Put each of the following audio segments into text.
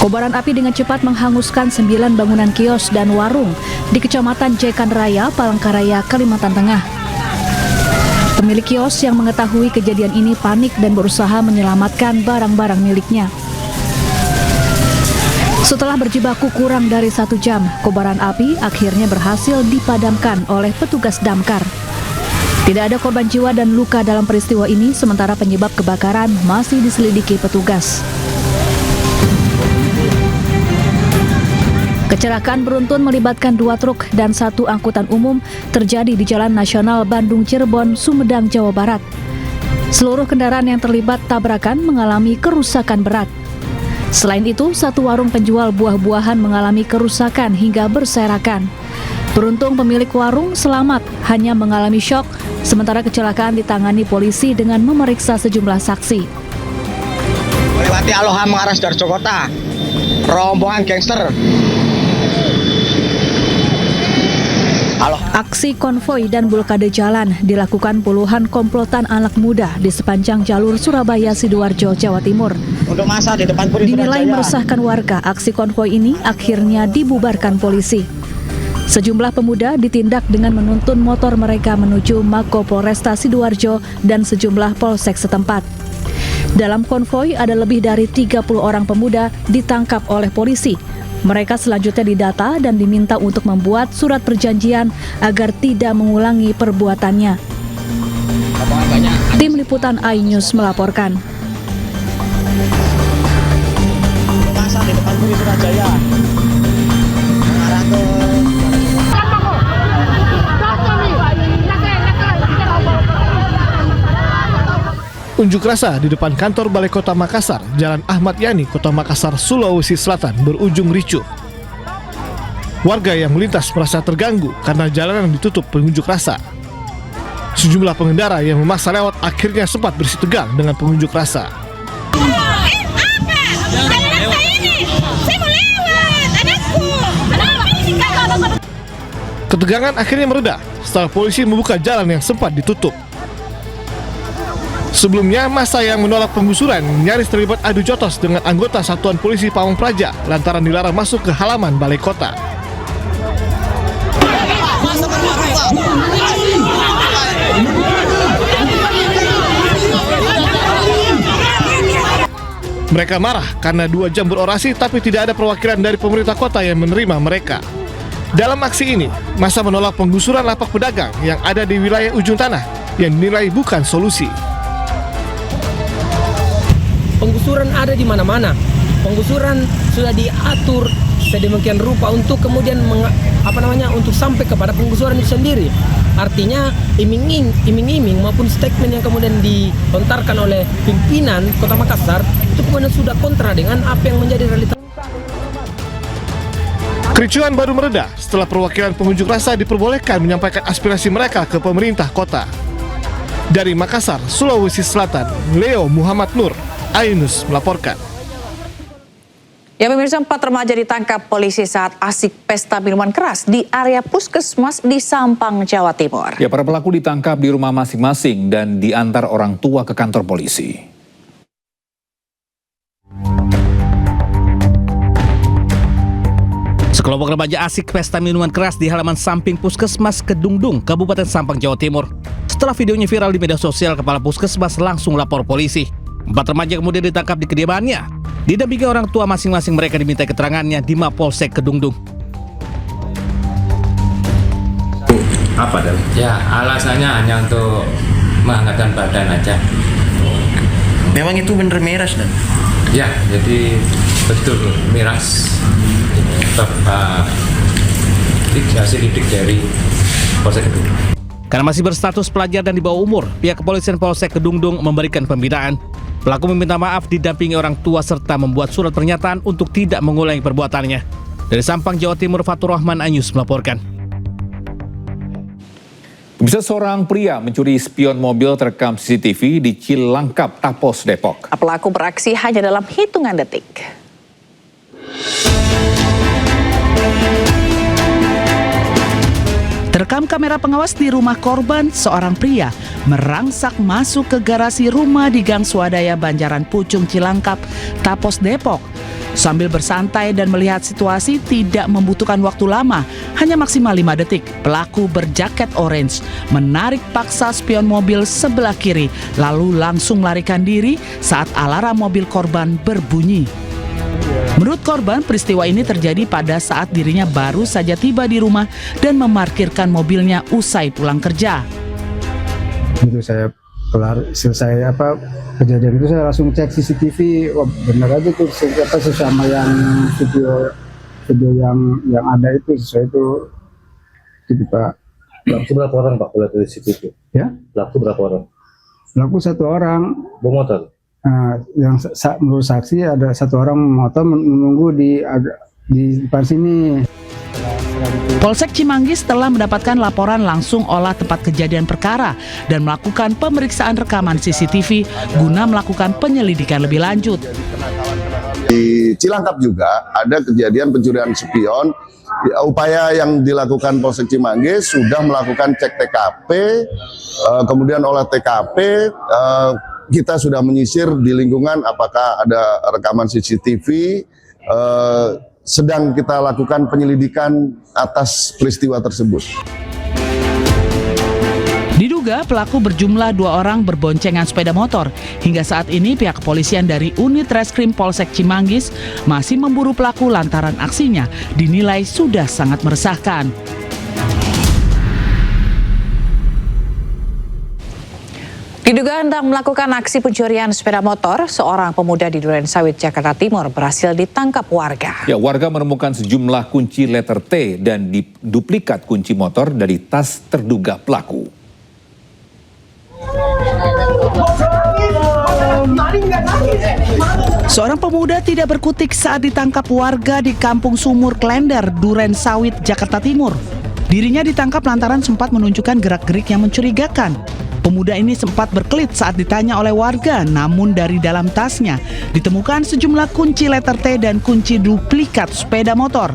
Kobaran api dengan cepat menghanguskan 9 bangunan kios dan warung di Kecamatan Jekan Raya, Palangkaraya, Kalimantan Tengah. Pemilik kios yang mengetahui kejadian ini panik dan berusaha menyelamatkan barang-barang miliknya. Setelah berjibaku kurang dari 1 jam, kobaran api akhirnya berhasil dipadamkan oleh petugas damkar. Tidak ada korban jiwa dan luka dalam peristiwa ini, sementara penyebab kebakaran masih diselidiki petugas. Kecelakaan beruntun melibatkan 2 truk dan 1 angkutan umum terjadi di Jalan Nasional Bandung-Cirebon, Sumedang, Jawa Barat. Seluruh kendaraan yang terlibat tabrakan mengalami kerusakan berat. Selain itu, 1 warung penjual buah-buahan mengalami kerusakan hingga berserakan. Beruntung pemilik warung selamat, hanya mengalami syok, sementara kecelakaan ditangani polisi dengan memeriksa sejumlah saksi. Melewati Aloha mengarah Sidoarjo Kota, rombongan gangster. Aksi konvoi dan blokade jalan dilakukan puluhan komplotan anak muda di sepanjang jalur Surabaya-Sidoarjo, Jawa Timur. Untuk masa di depan Dinilai meresahkan warga, aksi konvoi ini akhirnya dibubarkan polisi. Sejumlah pemuda ditindak dengan menuntun motor mereka menuju Mako Polresta Sidoarjo dan sejumlah polsek setempat. Dalam konvoi ada lebih dari 30 orang pemuda ditangkap oleh polisi. Mereka selanjutnya didata dan diminta untuk membuat surat perjanjian agar tidak mengulangi perbuatannya. Tim Liputan iNews melaporkan. Masa di depan Surabaya. Mengarah ke Unjuk rasa di depan kantor Balai Kota Makassar, Jalan Ahmad Yani, Kota Makassar, Sulawesi Selatan berujung ricuh. Warga yang melintas merasa terganggu karena jalanan ditutup pengunjuk rasa. Sejumlah pengendara yang memaksa lewat akhirnya sempat bersih tegang dengan pengunjuk rasa. Ketegangan akhirnya mereda setelah polisi membuka jalan yang sempat ditutup. Sebelumnya, massa yang menolak penggusuran nyaris terlibat adu jotos dengan anggota Satuan Polisi Pamong Praja lantaran dilarang masuk ke halaman balai kota. Mereka marah karena 2 jam berorasi tapi tidak ada perwakilan dari pemerintah kota yang menerima mereka. Dalam aksi ini, massa menolak penggusuran lapak pedagang yang ada di wilayah ujung tanah yang dinilai bukan solusi. Penggusuran ada di mana-mana. Penggusuran sudah diatur sedemikian rupa untuk kemudian untuk sampai kepada penggusuran itu sendiri. Artinya iming-iming maupun statement yang kemudian dilontarkan oleh pimpinan Kota Makassar itu kemudian sudah kontra dengan apa yang menjadi realitas. Kericuhan baru mereda setelah perwakilan pengunjuk rasa diperbolehkan menyampaikan aspirasi mereka ke pemerintah kota. Dari Makassar, Sulawesi Selatan, Leo Muhammad Nur, iNews melaporkan. Ya pemirsa, 4 remaja ditangkap polisi saat asik pesta minuman keras di area puskesmas di Sampang, Jawa Timur. Ya, para pelaku ditangkap di rumah masing-masing dan diantar orang tua ke kantor polisi. Sekelompok remaja asik pesta minuman keras di halaman samping puskesmas Kedungdung, Kabupaten Sampang, Jawa Timur. Setelah videonya viral di media sosial, kepala puskesmas langsung lapor polisi. 4 remaja kemudian ditangkap di kediamannya. Didampingi orang tua masing-masing, mereka diminta keterangannya di Mapolsek Kedungdung. Apa dong? Ya, alasannya hanya untuk menghangatkan badan aja. Memang itu bener miras dan? Ya, jadi betul miras. Hasil lidik dari Polsek Kedungdung. Karena masih berstatus pelajar dan di bawah umur, pihak kepolisian Polsek Kedungdung memberikan pembinaan. Pelaku meminta maaf didampingi orang tua serta membuat surat pernyataan untuk tidak mengulangi perbuatannya. Dari Sampang, Jawa Timur, Fatur Rahman, iNews melaporkan. Bisa seorang pria mencuri spion mobil terekam CCTV di Cilangkap, Tapos, Depok. Pelaku beraksi hanya dalam hitungan detik. Terekam kamera pengawas di rumah korban, seorang pria merangsak masuk ke garasi rumah di Gang Swadaya, Banjaran Pucung, Cilangkap, Tapos, Depok. Sambil bersantai dan melihat situasi tidak membutuhkan waktu lama, hanya maksimal 5 detik, pelaku berjaket orange menarik paksa spion mobil sebelah kiri, lalu langsung melarikan diri saat alarm mobil korban berbunyi. Menurut korban, peristiwa ini terjadi pada saat dirinya baru saja tiba di rumah dan memarkirkan mobilnya usai pulang kerja. Itu saya selesai kejadian itu saya langsung cek CCTV, wah benar aja tuh sesama yang video yang ada itu sesuai itu Pak. Pelaku berapa orang Pak kalau dari CCTV? Ya? Pelaku berapa orang? Pelaku 1 orang. Bawa motor? Yang menurut saksi ada 1 orang motor menunggu di depan sini. Polsek Cimanggis telah mendapatkan laporan langsung olah tempat kejadian perkara dan melakukan pemeriksaan rekaman CCTV guna melakukan penyelidikan lebih lanjut. Di Cilangkap juga ada kejadian pencurian spion. Upaya yang dilakukan Polsek Cimanggis sudah melakukan cek TKP, kemudian olah TKP, kita sudah menyisir di lingkungan apakah ada rekaman CCTV, sedang kita lakukan penyelidikan atas peristiwa tersebut. Diduga pelaku berjumlah 2 orang berboncengan sepeda motor. Hingga saat ini pihak kepolisian dari Unit Reskrim Polsek Cimanggis masih memburu pelaku lantaran aksinya dinilai sudah sangat meresahkan. Diduga hendak melakukan aksi pencurian sepeda motor, seorang pemuda di Durensawit, Jakarta Timur berhasil ditangkap warga. Ya, warga menemukan sejumlah kunci letter T dan duplikat kunci motor dari tas terduga pelaku. Seorang pemuda tidak berkutik saat ditangkap warga di Kampung Sumur Klender, Durensawit, Jakarta Timur. Dirinya ditangkap lantaran sempat menunjukkan gerak-gerik yang mencurigakan. Pemuda ini sempat berkelit saat ditanya oleh warga, namun dari dalam tasnya ditemukan sejumlah kunci letter T dan kunci duplikat sepeda motor.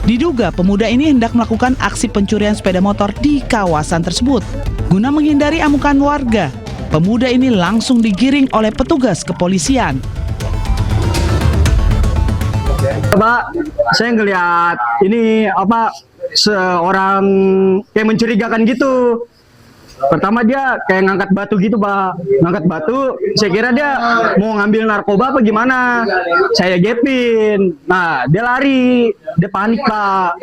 Diduga pemuda ini hendak melakukan aksi pencurian sepeda motor di kawasan tersebut. Guna menghindari amukan warga, pemuda ini langsung digiring oleh petugas kepolisian. Pak, saya ngelihat ini seorang kayak mencurigakan gitu. Pertama dia kayak ngangkat batu gitu Pak, ngangkat batu, saya kira dia mau ngambil narkoba apa gimana, saya gepin, nah dia lari, dia panik Pak,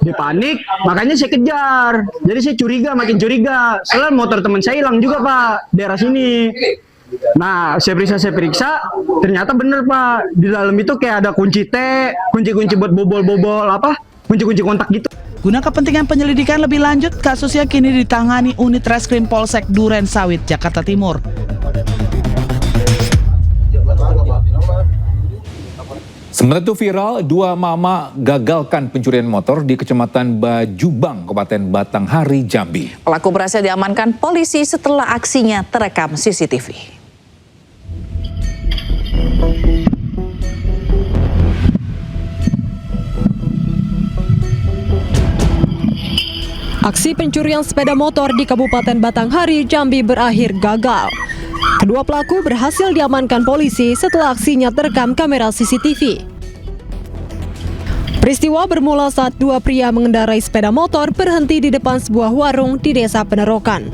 dia panik, makanya saya kejar, jadi saya curiga, makin curiga, soalnya motor teman saya hilang juga Pak, daerah sini. Nah, saya periksa, ternyata bener Pak, di dalam itu kayak ada kunci T, kunci-kunci buat bobol-bobol kunci-kunci kontak gitu. Guna kepentingan penyelidikan lebih lanjut, kasusnya kini ditangani Unit Reskrim Polsek Durensawit, Jakarta Timur. Sementara itu viral, 2 mama gagalkan pencurian motor di Kecamatan Bajubang, Kabupaten Batanghari, Jambi. Pelaku berhasil diamankan polisi setelah aksinya terekam CCTV. Aksi pencurian sepeda motor di Kabupaten Batanghari, Jambi berakhir gagal. Kedua pelaku berhasil diamankan polisi setelah aksinya terekam kamera CCTV. Peristiwa bermula saat 2 pria mengendarai sepeda motor berhenti di depan sebuah warung di Desa Penerokan.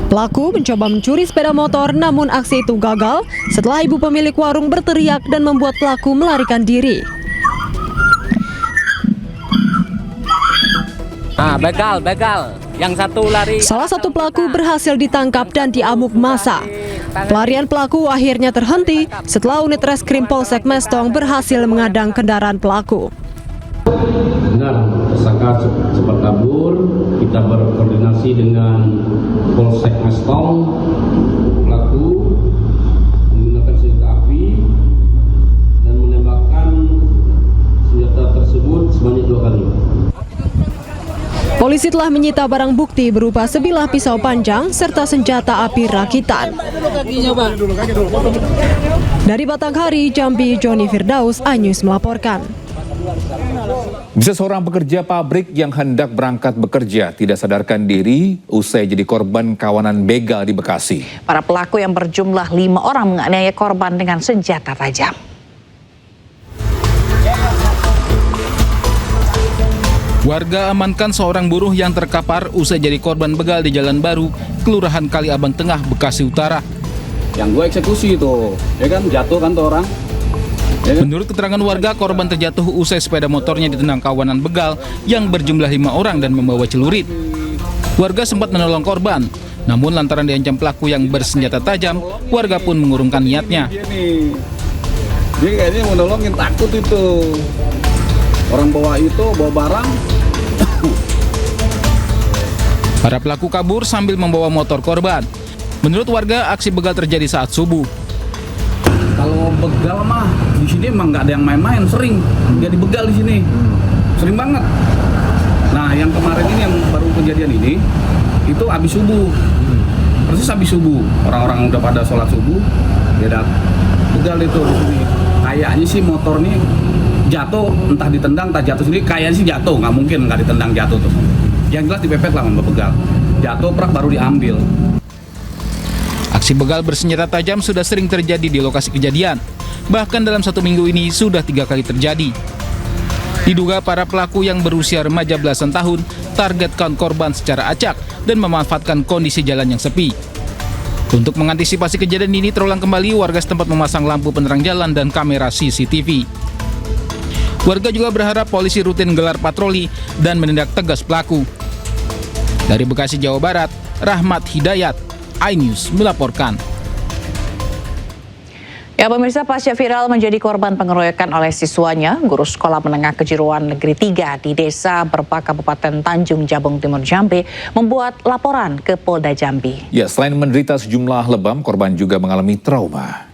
Pelaku mencoba mencuri sepeda motor, namun aksi itu gagal setelah ibu pemilik warung berteriak dan membuat pelaku melarikan diri. Begal. Yang satu lari. Salah satu pelaku berhasil ditangkap dan diamuk massa. Pelarian pelaku akhirnya terhenti setelah unit reskrim Polsek Mestong berhasil mengadang kendaraan pelaku. Benar, tersangka cepat kabur. Kita berkoordinasi dengan Polsek Mestong. Pelaku menggunakan senjata api dan menembakkan senjata tersebut sebanyak 2 kali. Polisi telah menyita barang bukti berupa sebilah pisau panjang serta senjata api rakitan. Dari Batanghari, Jambi, Joni Firdaus, iNews melaporkan. Bisa seorang pekerja pabrik yang hendak berangkat bekerja tidak sadarkan diri usai jadi korban kawanan begal di Bekasi. Para pelaku yang berjumlah 5 orang menganiaya korban dengan senjata tajam. Warga amankan seorang buruh yang terkapar usai jadi korban begal di Jalan Baru, Kelurahan Kali Abang Tengah, Bekasi Utara. Yang gue eksekusi itu, ya kan, jatuh kan tuh orang. Ya kan? Menurut keterangan warga, korban terjatuh usai sepeda motornya ditendang kawanan begal yang berjumlah 5 orang dan membawa celurit. Warga sempat menolong korban, namun lantaran diancam pelaku yang bersenjata tajam, warga pun mengurungkan niatnya. Dia kayaknya mau nolongin, takut itu. Orang bawa barang. Para pelaku kabur sambil membawa motor korban. Menurut warga, aksi begal terjadi saat subuh. Kalau begal mah di sini emang nggak ada yang main-main, sering jadi begal di sini, sering banget. Nah, yang kemarin ini yang baru kejadian ini itu habis subuh, persis habis subuh. Orang-orang udah pada sholat subuh, dia begal itu di sini. Kayaknya sih motor nih jatuh, entah ditendang, entah jatuh sendiri. Kayaknya sih jatuh, nggak mungkin nggak ditendang jatuh tuh. Yang jelas dipepet lah sama begal. Jatuh, prak baru diambil. Aksi begal bersenjata tajam sudah sering terjadi di lokasi kejadian. Bahkan dalam 1 minggu ini sudah 3 kali terjadi. Diduga para pelaku yang berusia remaja belasan tahun targetkan korban secara acak dan memanfaatkan kondisi jalan yang sepi. Untuk mengantisipasi kejadian ini terulang kembali, warga setempat memasang lampu penerang jalan dan kamera CCTV. Warga juga berharap polisi rutin gelar patroli dan menindak tegas pelaku. Dari Bekasi, Jawa Barat, Rahmat Hidayat, iNews melaporkan. Ya pemirsa, pasca viral menjadi korban pengeroyokan oleh siswanya, guru sekolah menengah kejuruan negeri 3 di Desa Berpa, Kabupaten Tanjung Jabung Timur, Jambi, membuat laporan ke Polda Jambi. Ya, selain menderita sejumlah lebam, korban juga mengalami trauma.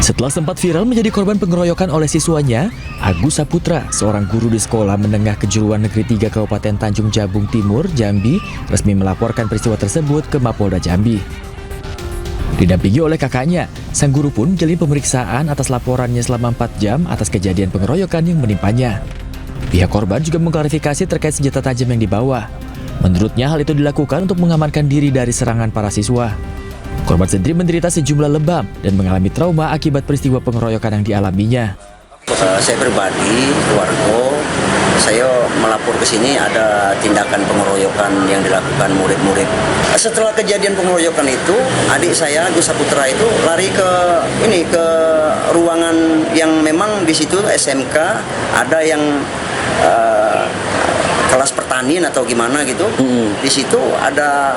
Setelah sempat viral menjadi korban pengeroyokan oleh siswanya, Agus Saputra, seorang guru di sekolah menengah kejuruan negeri 3 Kabupaten Tanjung Jabung Timur, Jambi, resmi melaporkan peristiwa tersebut ke Mapolda Jambi. Didampingi oleh kakaknya, sang guru pun menjalani pemeriksaan atas laporannya selama 4 jam atas kejadian pengeroyokan yang menimpanya. Pihak korban juga mengklarifikasi terkait senjata tajam yang dibawa. Menurutnya hal itu dilakukan untuk mengamankan diri dari serangan para siswa. Korban sendiri menderita sejumlah lebam dan mengalami trauma akibat peristiwa pengeroyokan yang dialaminya. Saya pribadi, keluarga, saya melapor ke sini ada tindakan pengeroyokan yang dilakukan murid-murid. Setelah kejadian pengeroyokan itu, adik saya Agus Saputra itu lari ke ruangan yang memang di situ SMK ada yang kelas pertanian atau gimana gitu. Di situ ada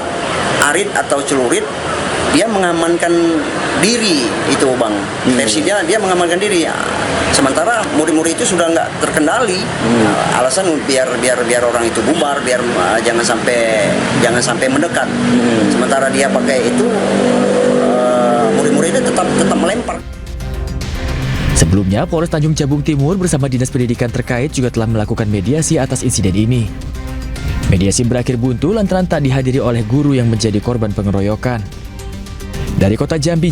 arit atau celurit. Dia mengamankan diri itu bang, versi dia mengamankan diri. Sementara murid-murid itu sudah nggak terkendali. Alasan biar orang itu bubar, biar jangan sampai mendekat. Sementara dia pakai itu, murid-murid itu tetap melempar. Sebelumnya, Polres Tanjung Jabung Timur bersama Dinas Pendidikan terkait juga telah melakukan mediasi atas insiden ini. Mediasi berakhir buntu lantaran tak dihadiri oleh guru yang menjadi korban pengeroyokan. Dari kota Jambi,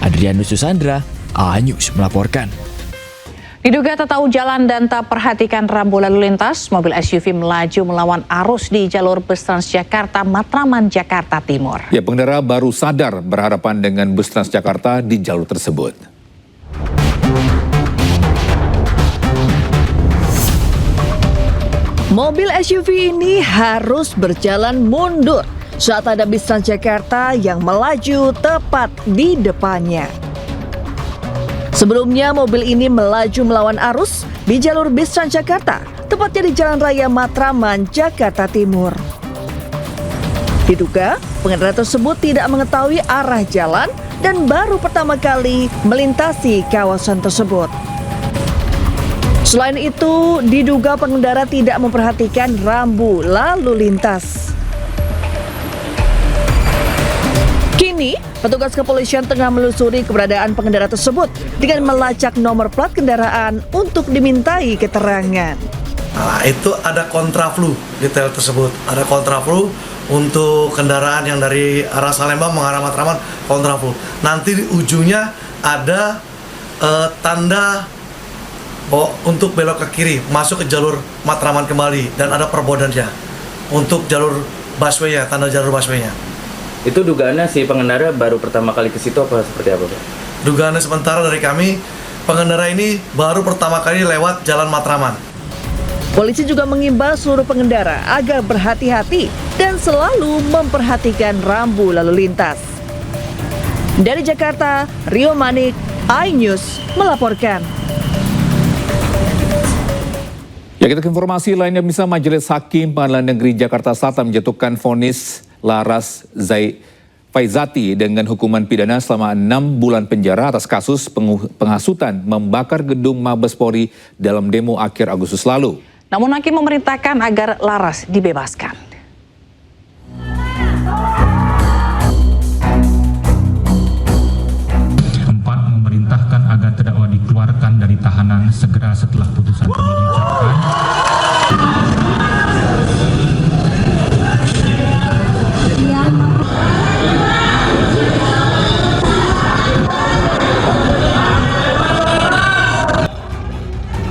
Adrianus Susandra, iNews melaporkan. Diduga tak tahu jalan dan tak perhatikan rambu lalu lintas, mobil SUV melaju melawan arus di jalur bus Transjakarta Matraman, Jakarta Timur. Ya, pengendara baru sadar berhadapan dengan bus Transjakarta di jalur tersebut. Mobil SUV ini harus berjalan mundur saat ada bis Transjakarta yang melaju tepat di depannya. Sebelumnya mobil ini melaju melawan arus di jalur bis Transjakarta, tepatnya di Jalan Raya Matraman, Jakarta Timur. Diduga pengendara tersebut tidak mengetahui arah jalan dan baru pertama kali melintasi kawasan tersebut. Selain itu, diduga pengendara tidak memperhatikan rambu lalu lintas. Kini, petugas kepolisian tengah menelusuri keberadaan pengendara tersebut dengan melacak nomor plat kendaraan untuk dimintai keterangan. Nah, itu ada kontraflow detail tersebut. Ada kontraflow untuk kendaraan yang dari arah Salembang mengarah Matraman, kontraflow. Nanti di ujungnya ada tanda untuk belok ke kiri, masuk ke jalur Matraman kembali, dan ada perbodannya untuk jalur busway-nya, tanda jalur busway-nya. Itu dugaannya si pengendara baru pertama kali ke situ apa seperti apa, Pak? dugaan sementara dari kami, pengendara ini baru pertama kali lewat Jalan Matraman. Polisi juga mengimbau seluruh pengendara agar berhati-hati dan selalu memperhatikan rambu lalu lintas. Dari Jakarta, Rio Manik, iNews melaporkan. Ya, kita ke informasi lainnya. Bisa Majelis Hakim Pengadilan Negeri Jakarta Selatan menjatuhkan vonis Laras Faizati dengan hukuman pidana selama 6 bulan penjara atas kasus penghasutan membakar gedung Mabes Polri dalam demo akhir Agustus lalu. Namun hakim memerintahkan agar Laras dibebaskan. Memerintahkan agar terdakwa dikeluarkan dari tahanan segera setelah putusan kami diucapkan.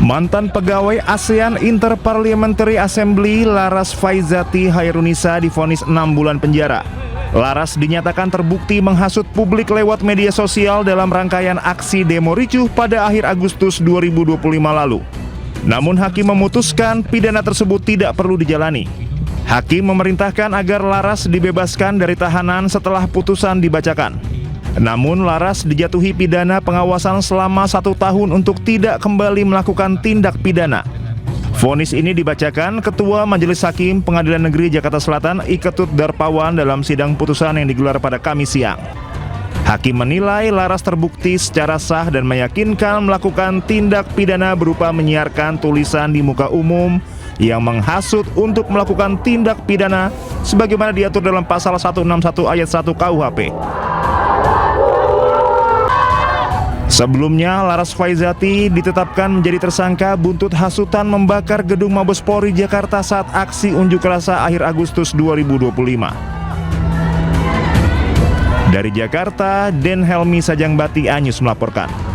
Mantan pegawai ASEAN Interparliamentary Assembly Laras Faizati Hairunisa divonis 6 bulan penjara. Laras dinyatakan terbukti menghasut publik lewat media sosial dalam rangkaian aksi demo ricuh pada akhir Agustus 2025 lalu. Namun hakim memutuskan pidana tersebut tidak perlu dijalani. Hakim memerintahkan agar Laras dibebaskan dari tahanan setelah putusan dibacakan. Namun Laras dijatuhi pidana pengawasan selama 1 tahun untuk tidak kembali melakukan tindak pidana. Vonis ini dibacakan Ketua Majelis Hakim Pengadilan Negeri Jakarta Selatan Iketut Darpawan dalam sidang putusan yang digelar pada Kamis siang. Hakim menilai Laras terbukti secara sah dan meyakinkan melakukan tindak pidana berupa menyiarkan tulisan di muka umum yang menghasut untuk melakukan tindak pidana sebagaimana diatur dalam pasal 161 ayat 1 KUHP. Sebelumnya, Laras Faizati ditetapkan menjadi tersangka buntut hasutan membakar gedung Mabes Polri Jakarta saat aksi unjuk rasa akhir Agustus 2025. Dari Jakarta, Den Helmi Sajangbati, iNews melaporkan.